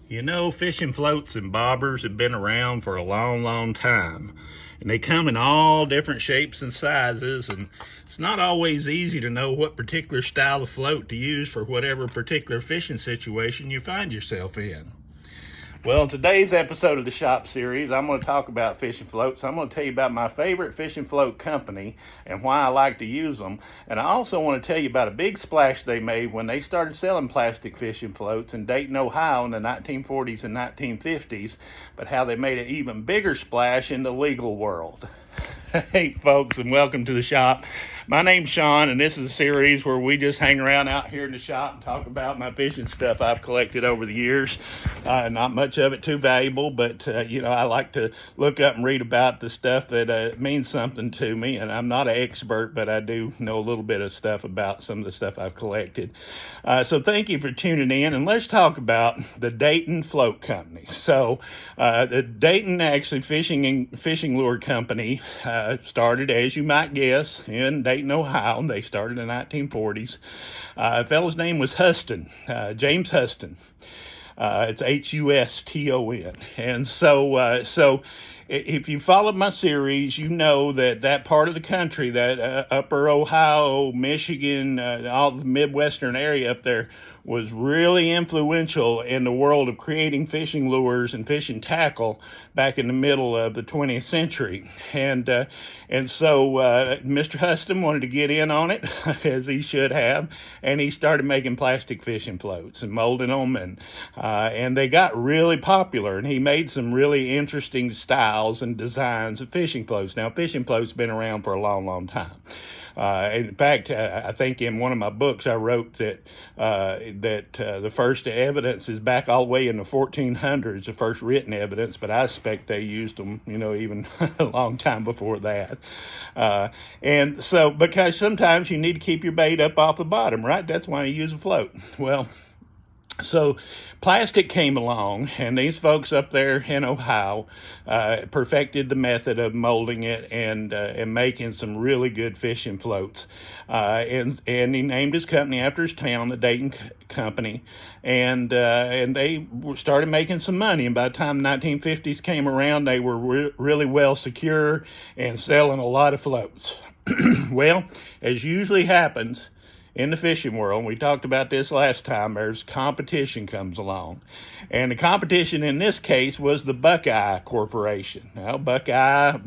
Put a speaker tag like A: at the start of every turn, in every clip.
A: You know, fishing floats and bobbers have been around for a long, long time. And they come in all different shapes and sizes, and it's not always easy to know what particular style of float to use for whatever particular fishing situation you find yourself in. Well, in today's episode of the Shop Series, I'm going to talk about fishing floats. I'm going to tell you about my favorite fishing float company and why I like to use them. And I also want to tell you about a big splash they made when they started selling plastic fishing floats in Dayton, Ohio in the 1940s and 1950s, but how they made an even bigger splash in the legal world. Hey, folks, and welcome to the shop. My name's Sean, and this is a series where we just hang around out here in the shop and talk about my fishing stuff I've collected over the years. Not much of it too valuable, but, I like to look up and read about the stuff that means something to me, and I'm not an expert, but I do know a little bit of stuff about some of the stuff I've collected. So thank you for tuning in, and let's talk about the Dayton Float Company. So the Dayton, actually, fishing lure company started, as you might guess, in Dayton, Ohio. They started in the 1940s. A fellow's name was Huston, James Huston. It's Huston. And so if you followed my series, you know that part of the country, that upper Ohio, Michigan, all the Midwestern area up there, was really influential in the world of creating fishing lures and fishing tackle back in the middle of the 20th century. And so Mr. Huston wanted to get in on it, as he should have, and he started making plastic fishing floats and molding them, and they got really popular, and he made some really interesting styles and designs of fishing floats. Now, fishing floats have been around for a long, long time. In fact, I think in one of my books I wrote that the first evidence is back all the way in the 1400s, the first written evidence, but I suspect they used them, even a long time before that. And so, because sometimes you need to keep your bait up off the bottom, right? That's why you use a float. Well, so plastic came along, and these folks up there in Ohio perfected the method of molding it and making some really good fishing floats. And he named his company after his town, the Dayton Company, and they started making some money. And by the time the 1950s came around, they were really well secure and selling a lot of floats. Well, as usually happens in the fishing world, we talked about this last time, there's competition comes along. And the competition in this case was the Buckeye Corporation. Now, Buckeye,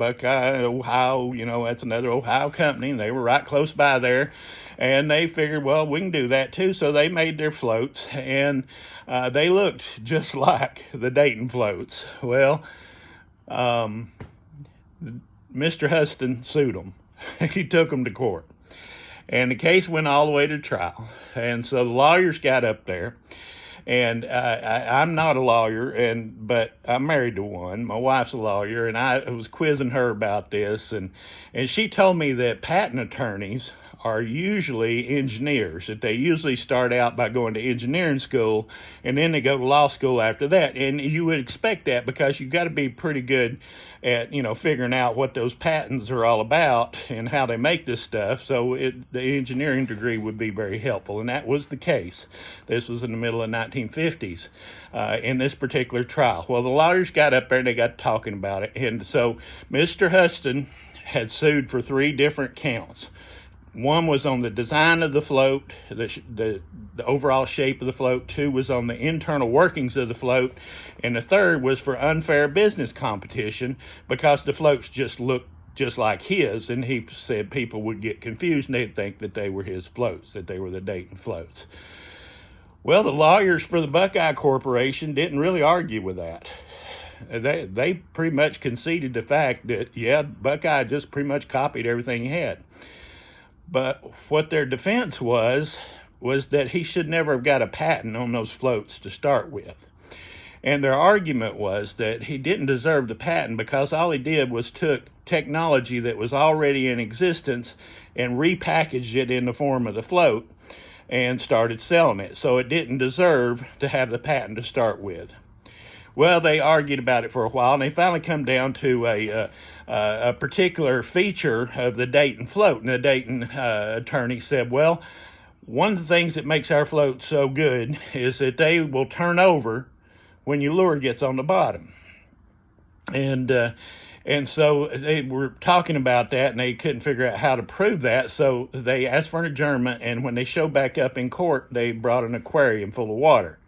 A: Ohio, that's another Ohio company, and they were right close by there. And they figured, well, we can do that too. So they made their floats, and they looked just like the Dayton floats. Well, Mr. Huston sued them. He took them to court. And the case went all the way to trial. And so the lawyers got up there. And I'm not a lawyer, but I'm married to one. My wife's a lawyer, and I was quizzing her about this. And she told me that patent attorneys are usually engineers, that they usually start out by going to engineering school, and then they go to law school after that. And you would expect that because you've got to be pretty good at, figuring out what those patents are all about and how they make this stuff. So the engineering degree would be very helpful, and that was the case. This was in the middle of the 1950s in this particular trial. Well, the lawyers got up there and they got talking about it. And so Mr. Huston had sued for 3 different counts. One was on the design of the float, the overall shape of the float. 2 was on the internal workings of the float. And the 3rd was for unfair business competition because the floats just looked just like his. And he said people would get confused and they'd think that they were his floats, that they were the Dayton floats. Well, the lawyers for the Buckeye Corporation didn't really argue with that. They pretty much conceded the fact that, Buckeye just pretty much copied everything he had. But what their defense was that he should never have got a patent on those floats to start with. And their argument was that he didn't deserve the patent because all he did was took technology that was already in existence and repackaged it in the form of the float and started selling it. So it didn't deserve to have the patent to start with. Well, they argued about it for a while, and they finally come down to a particular feature of the Dayton float. And the Dayton attorney said, well, one of the things that makes our float so good is that they will turn over when your lure gets on the bottom. And so they were talking about that, and they couldn't figure out how to prove that. So they asked for an adjournment, and when they showed back up in court, they brought an aquarium full of water.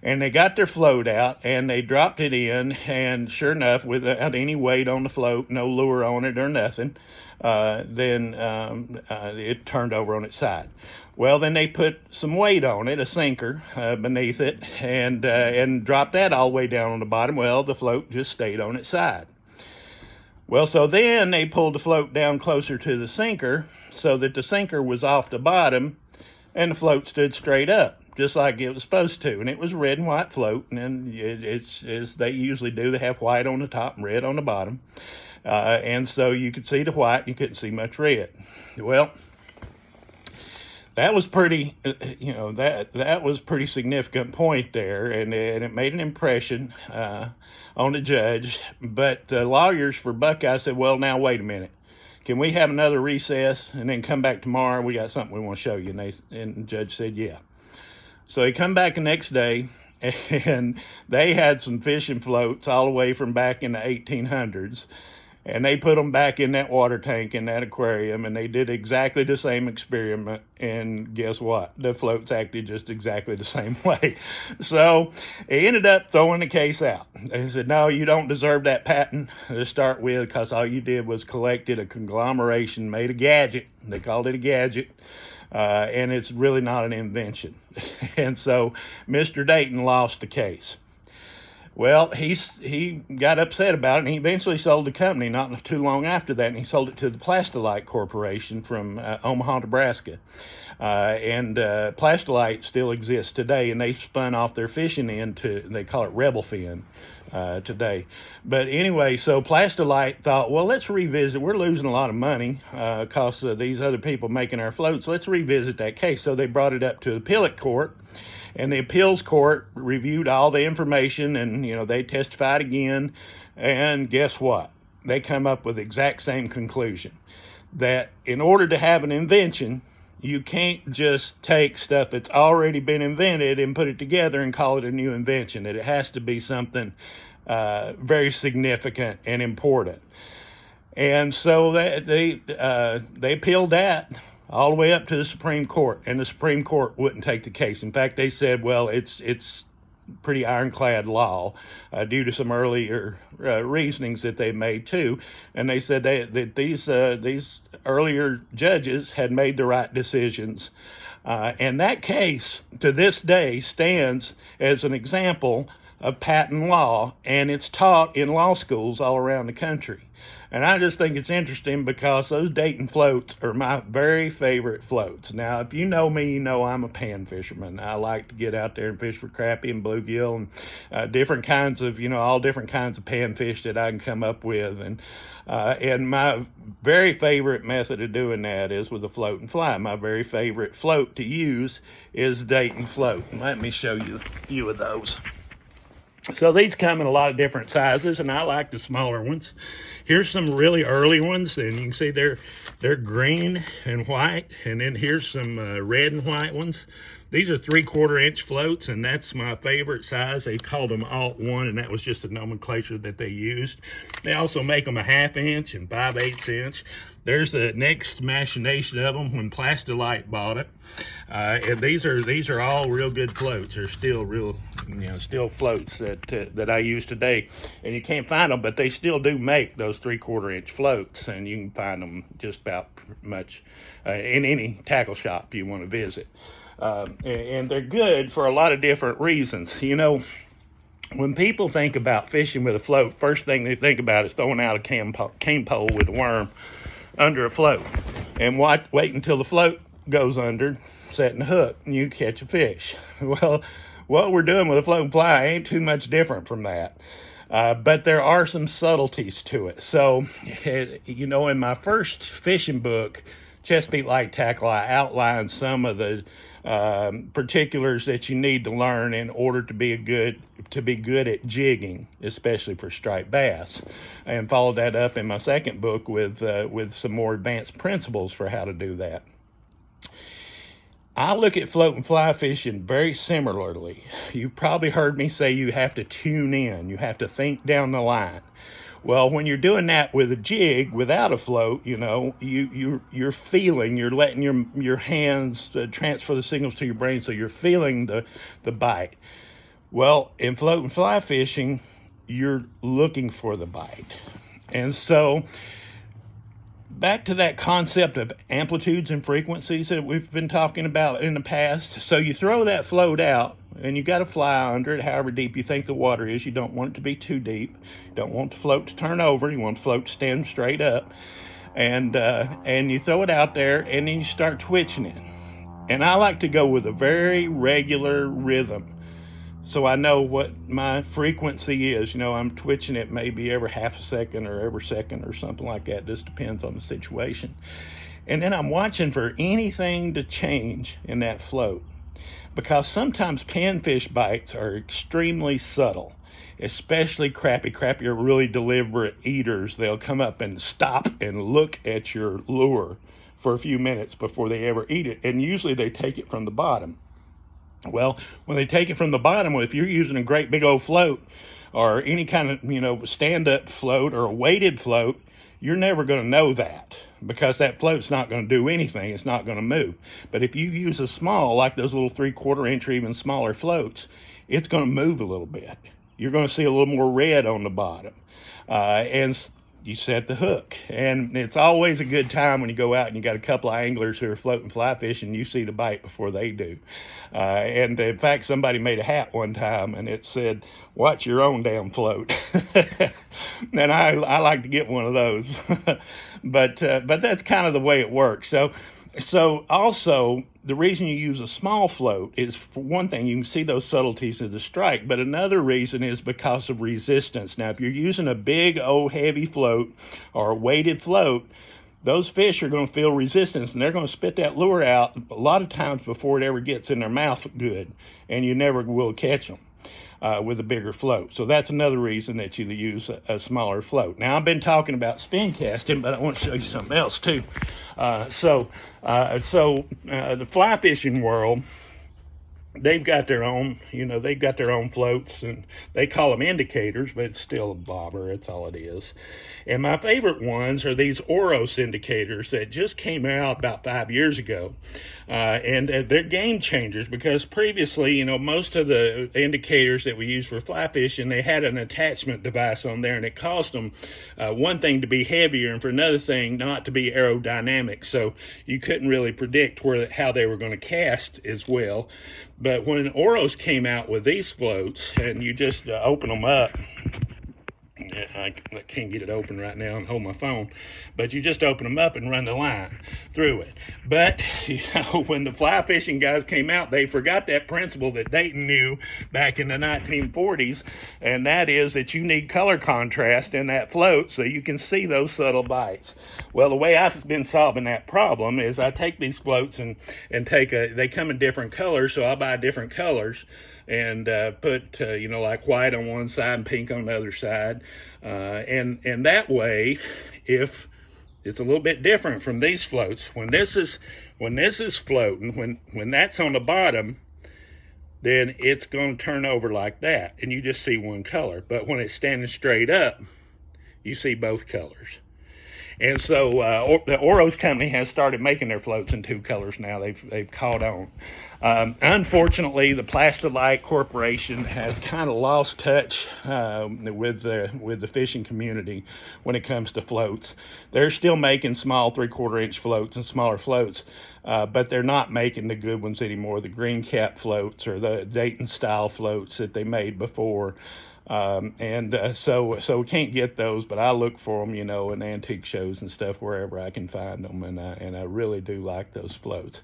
A: And they got their float out, and they dropped it in, and sure enough, without any weight on the float, no lure on it or nothing, then it turned over on its side. Well, then they put some weight on it, a sinker, beneath it, and dropped that all the way down on the bottom. Well, the float just stayed on its side. Well, so then they pulled the float down closer to the sinker so that the sinker was off the bottom and the float stood straight up, just like it was supposed to. And it was a red and white float, and it's as they usually do. They have white on the top and red on the bottom. And so you could see the white, you couldn't see much red. Well, that was pretty, that was pretty significant point there, and it made an impression on the judge. But the lawyers for Buckeye said, well, now wait a minute. Can we have another recess and then come back tomorrow? We got something we want to show you. And the judge said, yeah. So they come back the next day, and they had some fishing floats all the way from back in the 1800s. And they put them back in that water tank in that aquarium, and they did exactly the same experiment. And guess what? The floats acted just exactly the same way. So they ended up throwing the case out. They said, no, you don't deserve that patent to start with, because all you did was collected a conglomeration, made a gadget. They called it a gadget. And it's really not an invention. And so Mr. Dayton lost the case. Well, he got upset about it, and he eventually sold the company not too long after that, and he sold it to the Plastilite Corporation from Omaha, Nebraska. And Plastilite still exists today, and they spun off their fishing into, they call it Rebel Fin today. But anyway, so Plastilite thought, well, let's revisit. We're losing a lot of money because these other people making our floats. Let's revisit that case. So they brought it up to the appellate court. And the appeals court reviewed all the information, and, they testified again. And guess what? They come up with the exact same conclusion, that in order to have an invention, you can't just take stuff that's already been invented and put it together and call it a new invention, that it has to be something very significant and important. And so they appealed that all the way up to the Supreme Court, and the Supreme Court wouldn't take the case. In fact, they said, well, it's pretty ironclad law due to some earlier reasonings that they made too, and they said that these earlier judges had made the right decisions, and that case to this day stands as an example of patent law, and it's taught in law schools all around the country. And I just think it's interesting because those Dayton floats are my very favorite floats. Now, if you know me, you know I'm a pan fisherman. I like to get out there and fish for crappie and bluegill and different kinds of, all different kinds of pan fish that I can come up with. And my very favorite method of doing that is with a float and fly. My very favorite float to use is Dayton float. And let me show you a few of those. So these come in a lot of different sizes, and I like the smaller ones. Here's some really early ones, and you can see they're green and white, and then here's some red and white ones. These are 3/4 inch floats, and that's my favorite size. They called them Alt 1, and that was just the nomenclature that they used. They also make them a 1/2 inch and 5/8 inch. There's the next machination of them when Plastilite bought it. And these are all real good floats. They're still real, still floats that I use today. And you can't find them, but they still do make those 3/4 inch floats, and you can find them just about much in any tackle shop you want to visit. And they're good for a lot of different reasons. When people think about fishing with a float, first thing they think about is throwing out a cane pole with a worm under a float and wait until the float goes under, setting the hook, and you catch a fish. Well, what we're doing with a float and fly ain't too much different from that. But there are some subtleties to it. So, in my first fishing book, Chesapeake Light Tackle, I outlined some of the particulars that you need to learn in order to be good at jigging, especially for striped bass, and followed that up in my second book with some more advanced principles for how to do that. I look at float and fly fishing very similarly. You've probably heard me say you have to tune in, you have to think down the line. Well, when you're doing that with a jig without a float, you're feeling, you're letting your hands transfer the signals to your brain, so you're feeling the bite. Well, in float and fly fishing, you're looking for the bite. And so back to that concept of amplitudes and frequencies that we've been talking about in the past. So you throw that float out and you got to fly under it however deep you think the water is. You don't want it to be too deep. You don't want the float to turn over. You want the float to stand straight up. And you throw it out there and then you start twitching it. And I like to go with a very regular rhythm, so I know what my frequency is. I'm twitching it maybe every half a second or every second or something like that. Just depends on the situation. And then I'm watching for anything to change in that float, because sometimes panfish bites are extremely subtle, especially crappie are really deliberate eaters. They'll come up and stop and look at your lure for a few minutes before they ever eat it. And usually they take it from the bottom. Well, when they take it from the bottom, if you're using a great big old float or any kind of, stand-up float or a weighted float, you're never going to know that, because that float's not going to do anything. It's not going to move. But if you use a small, like those little 3/4 inch or even smaller floats, it's going to move a little bit. You're going to see a little more red on the bottom. And you set the hook. And it's always a good time when you go out and you got a couple of anglers who are floating fly fishing, you see the bite before they do. And in fact, somebody made a hat one time and it said, "Watch your own damn float." And I like to get one of those. But that's kind of the way it works. So also, the reason you use a small float is, for one thing, you can see those subtleties of the strike, but another reason is because of resistance. Now, if you're using a big, heavy float or a weighted float, those fish are going to feel resistance, and they're going to spit that lure out a lot of times before it ever gets in their mouth good, and you never will catch them with a bigger float. So that's another reason that you use a smaller float. Now, I've been talking about spin casting, but I want to show you something else too. The fly fishing world, they've got their own, floats, and they call them indicators, but it's still a bobber. It's all it is. And my favorite ones are these Oros indicators that just came out about 5 years ago. And they're game changers, because previously, most of the indicators that we use for fly fishing, they had an attachment device on there, and it caused them, one thing, to be heavier, and for another thing, not to be aerodynamic. So you couldn't really predict how they were going to cast as well. But when Oros came out with these floats, and you just open them up, I can't get it open right now and hold my phone, but you just open them up and run the line through it. But when the fly fishing guys came out, they forgot that principle that Dayton knew back in the 1940s, and that is that you need color contrast in that float so you can see those subtle bites. Well, the way I've been solving that problem is I take these floats and they come in different colors, so I buy different colors and put like white on one side and pink on the other side, and that way, if it's a little bit different from these floats, when this is floating, when that's on the bottom, then it's going to turn over like that, and you just see one color. But when it's standing straight up, you see both colors. And so the Oros company has started making their floats in two colors now. They've caught on. Unfortunately, the Plastilite Corporation has kind of lost touch with the fishing community when it comes to floats. They're still making small 3/4 inch floats and smaller floats, but they're not making the good ones anymore, the green cap floats or the Dayton style floats that they made before. So we can't get those, but I look for them, in antique shows and stuff wherever I can find them, and I really do like those floats.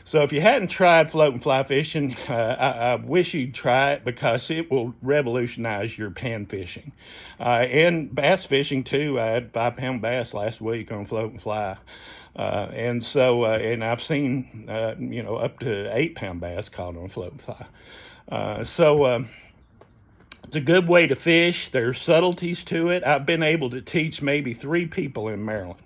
A: So if you hadn't tried float and fly fishing, I wish you'd try it, because it will revolutionize your pan fishing, and bass fishing too. I had 5-pound bass last week on float and fly. And I've seen, up to 8-pound bass caught on float and fly. It's a good way to fish. There's subtleties to it. I've been able to teach maybe 3 people in Maryland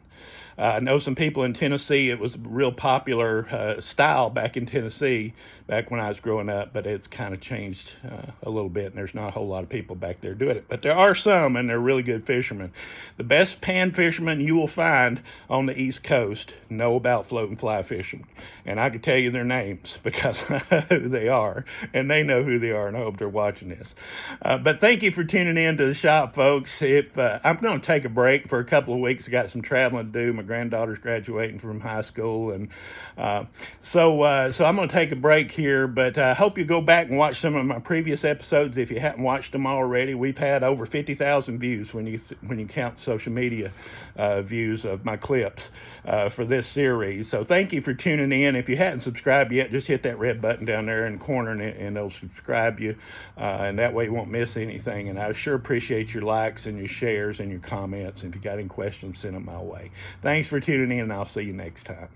A: I know some people in Tennessee, it was a real popular style back in Tennessee, back when I was growing up, but it's kind of changed a little bit, and there's not a whole lot of people back there doing it. But there are some, and they're really good fishermen. The best pan fishermen you will find on the East Coast know about floating fly fishing, and I can tell you their names because I know who they are, and they know who they are, and I hope they're watching this. But thank you for tuning in to the shop, folks. If I'm going to take a break for a couple of weeks. I got some traveling to do. My granddaughter's graduating from high school, and so I'm going to take a break here. But I hope you go back and watch some of my previous episodes if you haven't watched them already. We've had over 50,000 views when you count social media views of my clips for this series. So thank you for tuning in. If you hadn't subscribed yet, just hit that red button down there in the corner, and it'll subscribe you, and that way you won't miss anything. And I sure appreciate your likes and your shares and your comments. And if you got any questions, send them my way. Thanks for tuning in, and I'll see you next time.